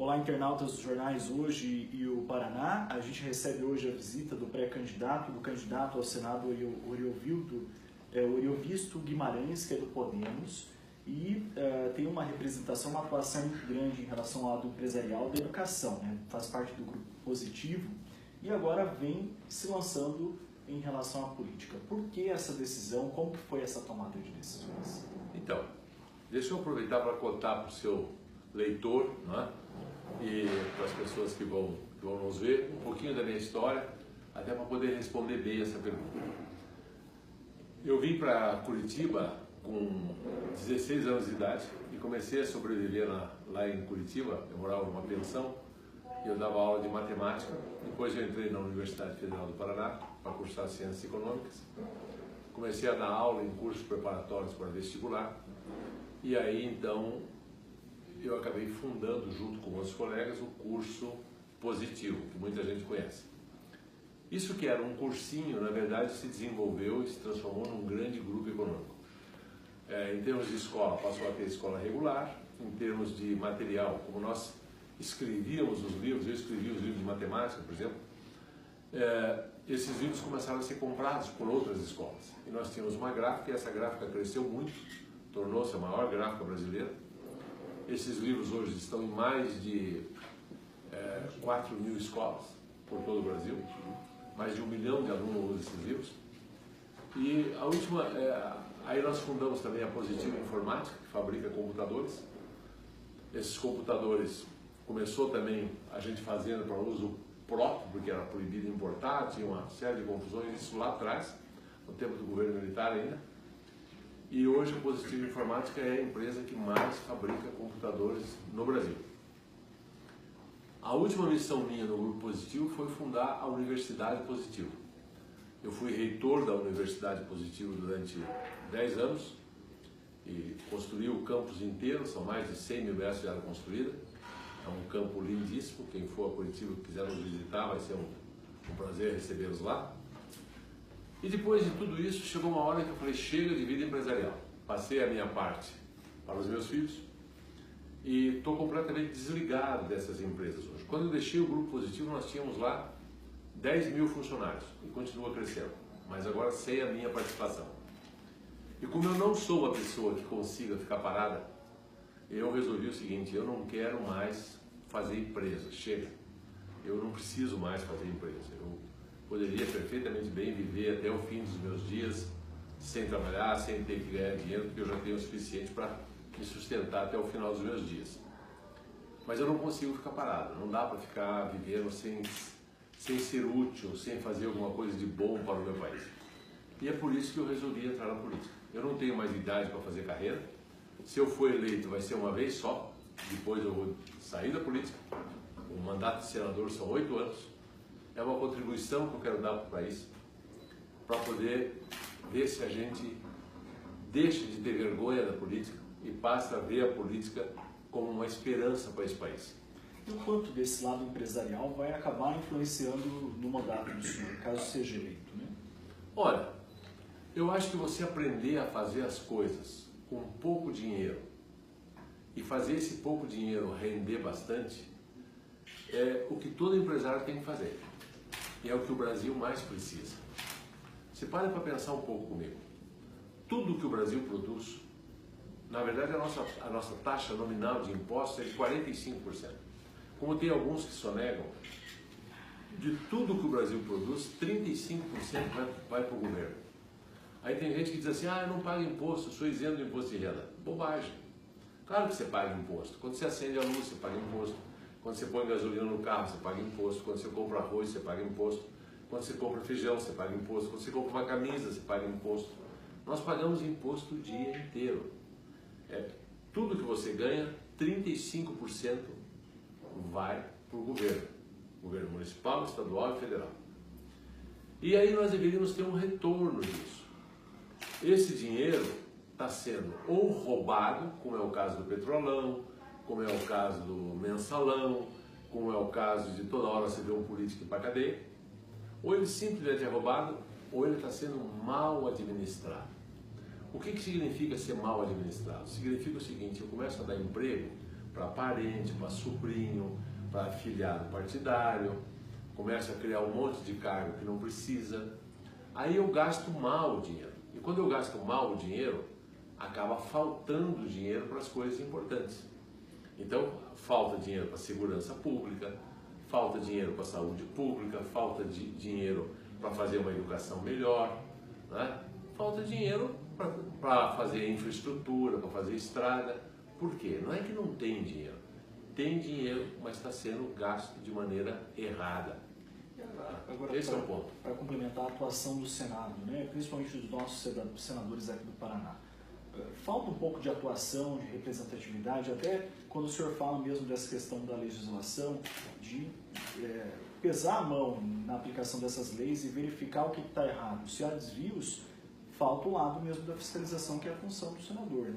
Olá, internautas dos jornais Hoje e o Paraná. A gente recebe hoje a visita do pré-candidato, do candidato ao Senado, Oriovisto Guimarães, que é do Podemos, e tem uma representação, uma atuação muito grande em relação ao lado empresarial da educação, né? Faz parte do grupo Positivo e agora vem se lançando em relação à política. Por que essa decisão? Como que foi essa tomada de decisões? Então, deixa eu aproveitar para contar para o seu leitor, né? E para as pessoas que vão nos ver um pouquinho da minha história, até para poder responder bem essa pergunta. Eu vim para Curitiba com 16 anos de idade e comecei a sobreviver lá em Curitiba. Eu morava numa pensão e eu dava aula de matemática. Depois eu entrei na Universidade Federal do Paraná para cursar Ciências Econômicas. Comecei a dar aula em cursos preparatórios para vestibular e aí então eu acabei fundando, junto com outros colegas, o curso Positivo, que muita gente conhece. Isso que era um cursinho, na verdade, se desenvolveu e se transformou num grande grupo econômico. Em termos de escola, passou a ter escola regular. Em termos de material, como nós escrevíamos os livros, eu escrevi os livros de matemática, por exemplo, esses livros começaram a ser comprados por outras escolas. E nós tínhamos uma gráfica, e essa gráfica cresceu muito, tornou-se a maior gráfica brasileira. Esses livros hoje estão em mais de 4 mil escolas por todo o Brasil. Mais de 1 milhão de alunos usam esses livros. E a última, aí nós fundamos também a Positivo Informática, que fabrica computadores. Esses computadores começou também a gente fazendo para uso próprio, porque era proibido importar, tinha uma série de confusões, isso lá atrás, no tempo do governo militar ainda. E hoje a Positivo Informática é a empresa que mais fabrica computadores no Brasil. A última missão minha no Grupo Positivo foi fundar a Universidade Positivo. Eu fui reitor da Universidade Positivo durante 10 anos e construí o campus inteiro, são mais de 100 mil metros de área construída. É um campo lindíssimo, quem for a Curitiba e quiser nos visitar vai ser um prazer recebê-los lá. E depois de tudo isso, chegou uma hora que eu falei, chega de vida empresarial. Passei a minha parte para os meus filhos e estou completamente desligado dessas empresas hoje. Quando eu deixei o Grupo Positivo, nós tínhamos lá 10 mil funcionários e continua crescendo, mas agora sem a minha participação. E como eu não sou a pessoa que consiga ficar parada, eu resolvi o seguinte, eu não quero mais fazer empresa, chega. Eu não preciso mais fazer empresa. Eu poderia perfeitamente bem viver até o fim dos meus dias sem trabalhar, sem ter que ganhar dinheiro, porque eu já tenho o suficiente para me sustentar até o final dos meus dias. Mas eu não consigo ficar parado, não dá para ficar vivendo sem ser útil, sem fazer alguma coisa de bom para o meu país. E é por isso que eu resolvi entrar na política. Eu não tenho mais idade para fazer carreira. Se eu for eleito vai ser uma vez só, depois eu vou sair da política. O mandato de senador são 8 anos. É uma contribuição que eu quero dar para o país, para poder ver se a gente deixa de ter vergonha da política e passa a ver a política como uma esperança para esse país. E o quanto desse lado empresarial vai acabar influenciando no mandato do senhor, caso seja eleito, né? Olha, eu acho que você aprender a fazer as coisas com pouco dinheiro e fazer esse pouco dinheiro render bastante é o que todo empresário tem que fazer. E é o que o Brasil mais precisa. Você para pensar um pouco comigo. Tudo que o Brasil produz, na verdade a nossa taxa nominal de impostos é de 45%. Como tem alguns que sonegam, de tudo que o Brasil produz, 35% vai para o governo. Aí tem gente que diz assim, eu não pago imposto, eu sou isento do imposto de renda. Bobagem. Claro que você paga imposto. Quando você acende a luz, você paga imposto. Quando você põe gasolina no carro, você paga imposto. Quando você compra arroz, você paga imposto. Quando você compra feijão, você paga imposto. Quando você compra uma camisa, você paga imposto. Nós pagamos imposto o dia inteiro. Tudo que você ganha, 35% vai para o governo. Governo municipal, estadual e federal. E aí nós deveríamos ter um retorno disso. Esse dinheiro está sendo ou roubado, como é o caso do Petrolão, como é o caso do Mensalão, como é o caso de toda hora você vê um político para a cadeia, ou ele simplesmente é roubado, ou ele está sendo mal administrado. O que significa ser mal administrado? Significa o seguinte, eu começo a dar emprego para parente, para sobrinho, para afiliado partidário, começa a criar um monte de cargo que não precisa. Aí eu gasto mal o dinheiro. E quando eu gasto mal o dinheiro, acaba faltando dinheiro para as coisas importantes. Então, falta dinheiro para a segurança pública, falta dinheiro para a saúde pública, falta dinheiro para fazer uma educação melhor, né? Falta dinheiro para fazer infraestrutura, para fazer estrada. Por quê? Não é que não tem dinheiro. Tem dinheiro, mas está sendo gasto de maneira errada. Agora, esse é o ponto. Para complementar a atuação do Senado, né, principalmente dos nossos senadores aqui do Paraná, falta um pouco de atuação, de representatividade, até quando o senhor fala mesmo dessa questão da legislação, de pesar a mão na aplicação dessas leis e verificar o que está errado. Se há desvios, falta o lado mesmo da fiscalização, que é a função do senador. Né?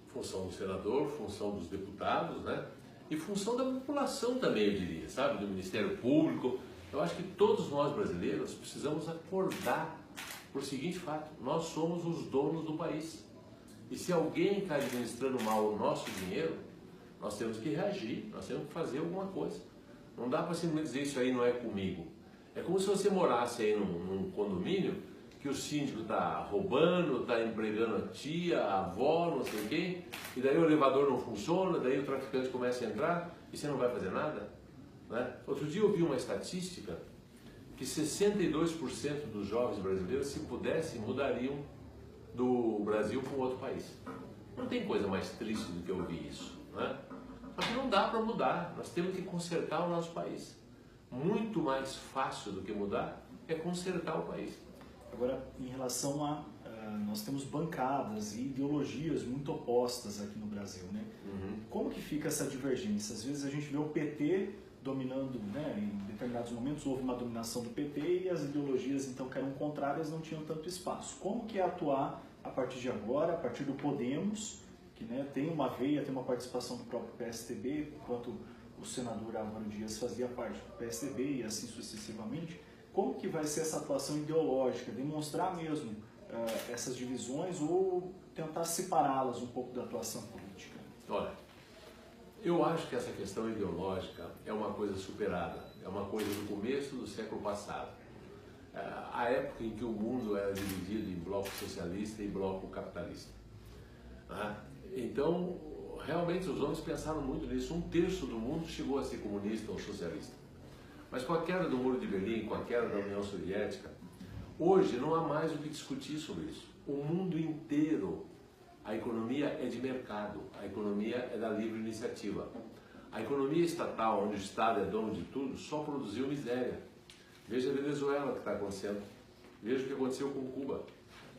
Função do senador, função dos deputados, né? E função da população também, eu diria, sabe? Do Ministério Público. Eu acho que todos nós brasileiros precisamos acordar por seguinte fato: nós somos os donos do país. E se alguém está administrando mal o nosso dinheiro, nós temos que reagir, nós temos que fazer alguma coisa. Não dá para simplesmente dizer isso aí não é comigo. É como se você morasse aí num condomínio que o síndico está roubando, está empregando a tia, a avó, não sei quem, e daí o elevador não funciona, daí o traficante começa a entrar e você não vai fazer nada. Né? Outro dia eu vi uma estatística que 62% dos jovens brasileiros, se pudessem, mudariam do Brasil para um outro país. Não tem coisa mais triste do que ouvir isso. Né? Só que não dá para mudar, nós temos que consertar o nosso país. Muito mais fácil do que mudar é consertar o país. Agora, em relação a... nós temos bancadas e ideologias muito opostas aqui no Brasil, né? Uhum. Como que fica essa divergência? Às vezes a gente vê o PT dominando, né? Em determinados momentos houve uma dominação do PT e as ideologias, então, que eram contrárias, não tinham tanto espaço. Como que é atuar a partir de agora, a partir do Podemos, que, né, tem uma veia, tem uma participação do próprio PSDB, enquanto o senador Álvaro Dias fazia parte do PSDB e assim sucessivamente? Como que vai ser essa atuação ideológica? Demonstrar mesmo essas divisões ou tentar separá-las um pouco da atuação política? Olha, eu acho que essa questão ideológica é uma coisa superada, é uma coisa do começo do século passado. A época em que o mundo era dividido em bloco socialista e bloco capitalista. Então, realmente os homens pensaram muito nisso. 1/3 do mundo chegou a ser comunista ou socialista. Mas com a queda do Muro de Berlim, com a queda da União Soviética, hoje não há mais o que discutir sobre isso. O mundo inteiro, a economia é de mercado, a economia é da livre iniciativa. A economia estatal, onde o Estado é dono de tudo, só produziu miséria. Veja a Venezuela que está acontecendo, veja o que aconteceu com Cuba.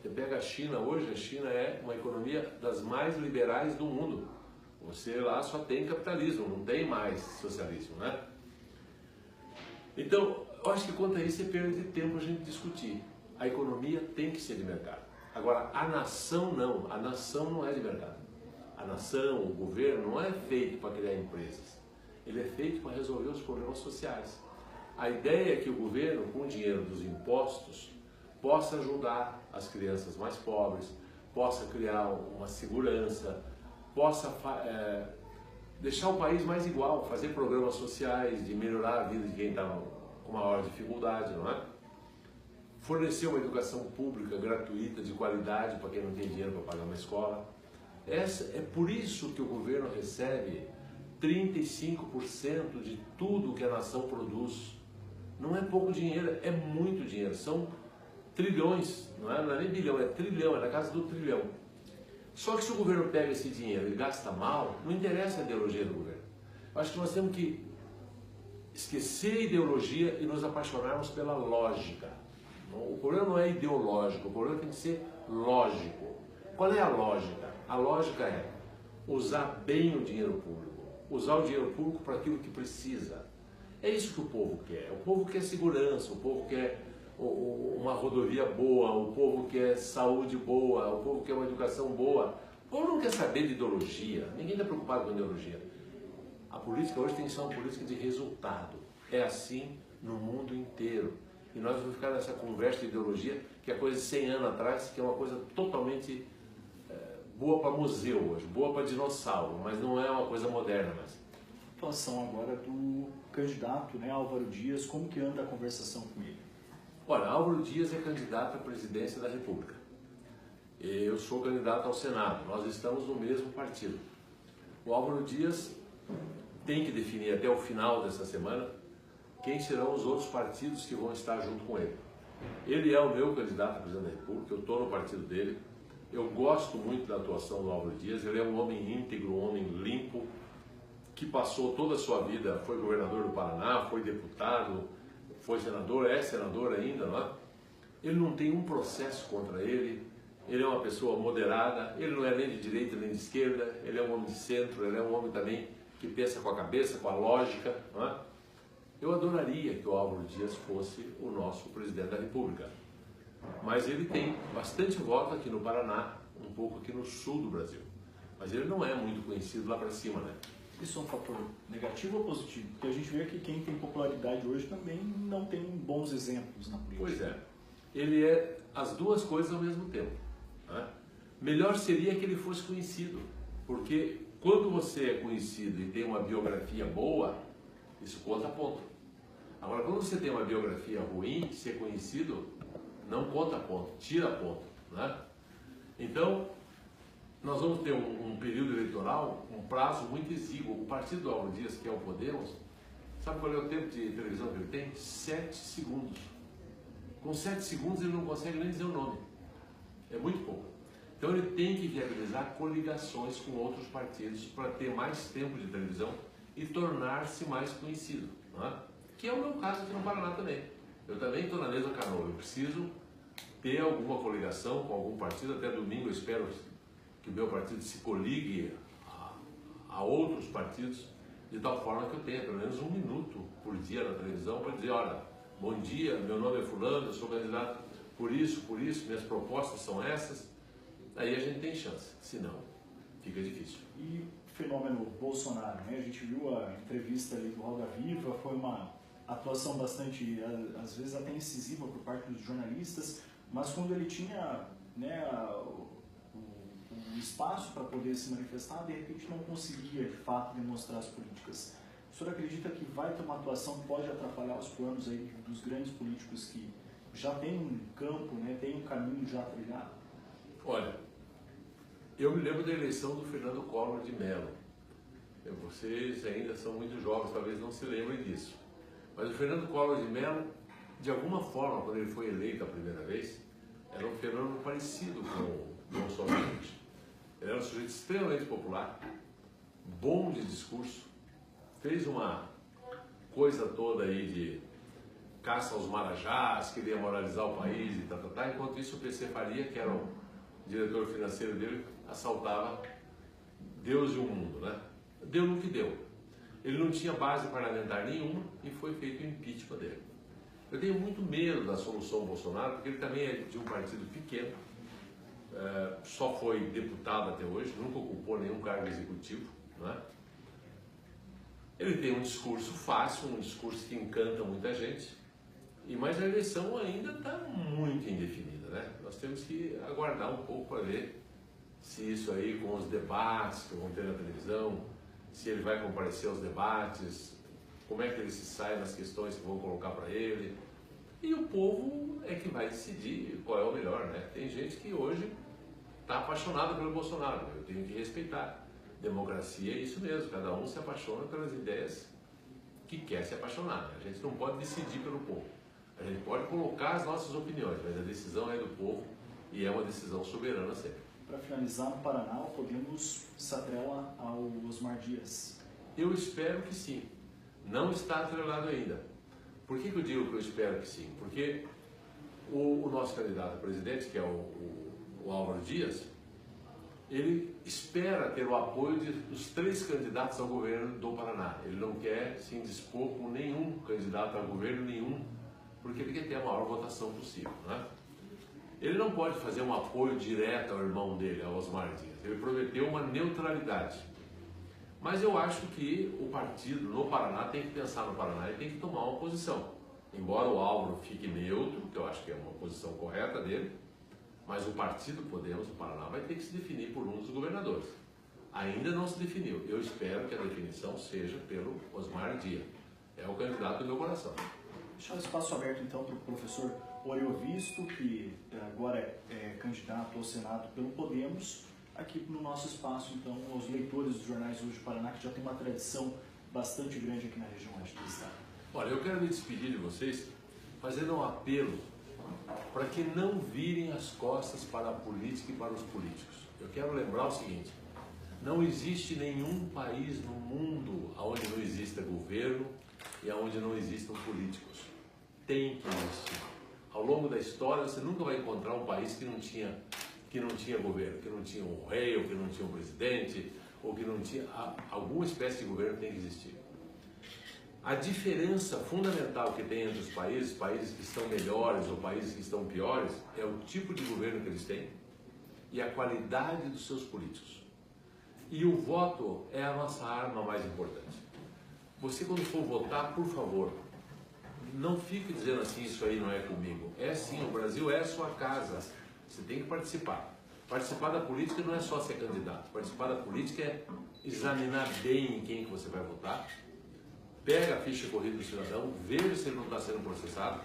Você pega a China hoje, a China é uma economia das mais liberais do mundo. Você lá só tem capitalismo, não tem mais socialismo, né? Então, eu acho que quanto a isso é perda de tempo a gente discutir. A economia tem que ser de mercado. Agora, a nação não. A nação não é de mercado. A nação, o governo, não é feito para criar empresas. Ele é feito para resolver os problemas sociais. A ideia é que o governo, com o dinheiro dos impostos, possa ajudar as crianças mais pobres, possa criar uma segurança, possa deixar o país mais igual, fazer programas sociais, de melhorar a vida de quem está com maior dificuldade, não é? Fornecer uma educação pública gratuita, de qualidade, para quem não tem dinheiro para pagar uma escola. É por isso que o governo recebe 35% de tudo que a nação produz. Não é pouco dinheiro, é muito dinheiro. São trilhões, não é nem bilhão, é trilhão, é na casa do trilhão. Só que se o governo pega esse dinheiro e gasta mal, não interessa a ideologia do governo. Eu acho que nós temos que esquecer a ideologia e nos apaixonarmos pela lógica. O problema não é ideológico, o problema tem que ser lógico. Qual é a lógica? A lógica é usar bem o dinheiro público, usar o dinheiro público para aquilo que precisa. É isso que o povo quer. O povo quer segurança, o povo quer uma rodovia boa, o povo quer saúde boa, o povo quer uma educação boa. O povo não quer saber de ideologia, ninguém está preocupado com ideologia. A política hoje tem que ser uma política de resultado. É assim no mundo inteiro. E nós vamos ficar nessa conversa de ideologia, que é coisa de 100 anos atrás, que é uma coisa totalmente boa para museu hoje, boa para dinossauro, mas não é uma coisa moderna mais. A situação agora do candidato, né, Álvaro Dias, como que anda a conversação com ele? Olha, Álvaro Dias é candidato à presidência da República. Eu sou candidato ao Senado, nós estamos no mesmo partido. O Álvaro Dias tem que definir até o final dessa semana quem serão os outros partidos que vão estar junto com ele. Ele é o meu candidato a presidente da República, eu estou no partido dele. Eu gosto muito da atuação do Álvaro Dias, ele é um homem íntegro, um homem limpo, que passou toda a sua vida, foi governador do Paraná, foi deputado, foi senador, é senador ainda, não é? Ele não tem um processo contra ele, ele é uma pessoa moderada, ele não é nem de direita nem de esquerda, ele é um homem de centro, ele é um homem também que pensa com a cabeça, com a lógica, não é? Eu adoraria que o Álvaro Dias fosse o nosso presidente da República, mas ele tem bastante voto aqui no Paraná, um pouco aqui no sul do Brasil, mas ele não é muito conhecido lá para cima, né? Isso é um fator negativo ou positivo? Porque a gente vê que quem tem popularidade hoje também não tem bons exemplos na política. Pois é, ele é as duas coisas ao mesmo tempo, né? Melhor seria que ele fosse conhecido, porque quando você é conhecido e tem uma biografia boa, isso conta ponto. Agora, quando você tem uma biografia ruim, ser conhecido, não conta ponto, tira ponto, né? Então, nós vamos ter um período eleitoral, um prazo muito exíguo. O partido do Álvaro Dias, que é o Podemos, sabe qual é o tempo de televisão que ele tem? 7 segundos. Com 7 segundos ele não consegue nem dizer o nome. É muito pouco. Então ele tem que viabilizar coligações com outros partidos para ter mais tempo de televisão e tornar-se mais conhecido, não é? Que é o meu caso aqui no Paraná também. Eu também estou na mesma canoa. Eu preciso ter alguma coligação com algum partido. Até domingo eu espero que o meu partido se coligue a outros partidos, de tal forma que eu tenha pelo menos 1 minuto por dia na televisão para dizer, olha, bom dia, meu nome é fulano, eu sou candidato por isso, minhas propostas são essas. Aí a gente tem chance, senão fica difícil. E o fenômeno Bolsonaro, né? A gente viu a entrevista ali do Roda Viva, foi uma atuação bastante, às vezes até incisiva por parte dos jornalistas, mas quando ele tinha, né, o espaço para poder se manifestar, de repente não conseguia de fato demonstrar as políticas. O senhor acredita que vai ter uma atuação que pode atrapalhar os planos aí dos grandes políticos que já têm um campo, né, tem um caminho já trilhado? Olha, eu me lembro da eleição do Fernando Collor de Mello. Vocês ainda são muito jovens, talvez não se lembrem disso. Mas o Fernando Collor de Mello, de alguma forma, quando ele foi eleito a primeira vez, era um fenômeno parecido com o Bolsonaro. Ele era um sujeito extremamente popular, bom de discurso, fez uma coisa toda aí de caça aos marajás, queria moralizar o país e tal. Enquanto isso o PC Faria, que era o diretor financeiro dele, assaltava Deus e o mundo, né? Deu no que deu. Ele não tinha base parlamentar nenhuma e foi feito o impeachment dele. Eu tenho muito medo da solução Bolsonaro, porque ele também é de um partido pequeno, só foi deputado até hoje, nunca ocupou nenhum cargo executivo, né? Ele tem um discurso fácil, um discurso que encanta muita gente, mas a eleição ainda está muito indefinida, né? Nós temos que aguardar um pouco para ver se isso aí, com os debates que vão ter na televisão, se ele vai comparecer aos debates, como é que ele se sai nas questões que vão colocar para ele. E o povo é que vai decidir qual é o melhor, né? Tem gente que hoje está apaixonada pelo Bolsonaro, eu tenho que respeitar. Democracia é isso mesmo, cada um se apaixona pelas ideias que quer se apaixonar, né? A gente não pode decidir pelo povo. A gente pode colocar as nossas opiniões, mas a decisão é do povo e é uma decisão soberana sempre. Para finalizar, no Paraná, o Podemos se atrela ao Osmar Dias? Eu espero que sim. Não está atrelado ainda. Por que eu digo que eu espero que sim? Porque o nosso candidato a presidente, que é o Álvaro Dias, ele espera ter o apoio dos 3 candidatos ao governo do Paraná. Ele não quer se indispor com nenhum candidato ao governo, nenhum, porque ele quer ter a maior votação possível, né? Ele não pode fazer um apoio direto ao irmão dele, ao Osmar Dias. Ele prometeu uma neutralidade. Mas eu acho que o partido no Paraná tem que pensar no Paraná e tem que tomar uma posição. Embora o Álvaro fique neutro, que eu acho que é uma posição correta dele, Mas o partido Podemos do Paraná vai ter que se definir por um dos governadores. Ainda não se definiu. Eu espero que a definição seja pelo Osmar Dia. É o candidato do meu coração. Deixar o espaço aberto então para o professor Oriovisto, que agora é candidato ao Senado pelo Podemos, aqui no nosso espaço, então, aos leitores dos jornais Hoje do Paraná, que já tem uma tradição bastante grande aqui na região oeste do estado. Olha, eu quero me despedir de vocês fazendo um apelo para que não virem as costas para a política e para os políticos. Eu quero lembrar o seguinte: não existe nenhum país no mundo onde não exista governo e onde não existam políticos. Tem que existir. Ao longo da história, você nunca vai encontrar um país que não tinha governo, que não tinha um rei, ou que não tinha um presidente, ou que não tinha... Alguma espécie de governo tem que existir. A diferença fundamental que tem entre os países que estão melhores ou países que estão piores, é o tipo de governo que eles têm e a qualidade dos seus políticos. E o voto é a nossa arma mais importante. Você, quando for votar, por favor, não fique dizendo assim, isso aí não é comigo. É sim, o Brasil é a sua casa. Você tem que participar. Participar da política não é só ser candidato. Participar da política é examinar bem em quem que você vai votar. Pega a ficha corrida do cidadão, veja se ele não está sendo processado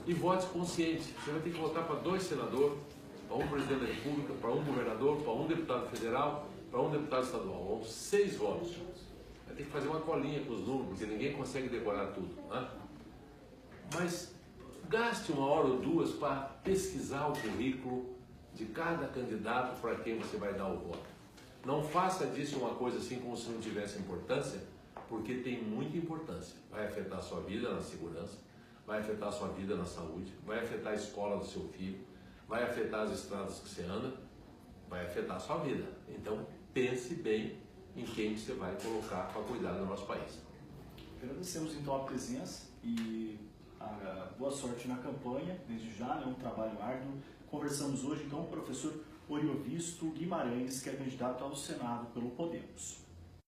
e vote consciente. Você vai ter que votar para 2 senadores, para um presidente da República, para um governador, para um deputado federal, para um deputado estadual. Vão 6 votos. Vai ter que fazer uma colinha com os números, porque ninguém consegue decorar tudo, né? Mas gaste 1 hora ou 2 para pesquisar o currículo de cada candidato para quem você vai dar o voto. Não faça disso uma coisa assim como se não tivesse importância, porque tem muita importância. Vai afetar a sua vida na segurança, vai afetar a sua vida na saúde, vai afetar a escola do seu filho, vai afetar as estradas que você anda, vai afetar a sua vida. Então, pense bem em quem você vai colocar para cuidar do nosso país. Agradecemos então a presença e a boa sorte na campanha, desde já, é um trabalho árduo. Conversamos hoje então com o professor Oriovisto Guimarães, que é candidato ao Senado pelo Podemos.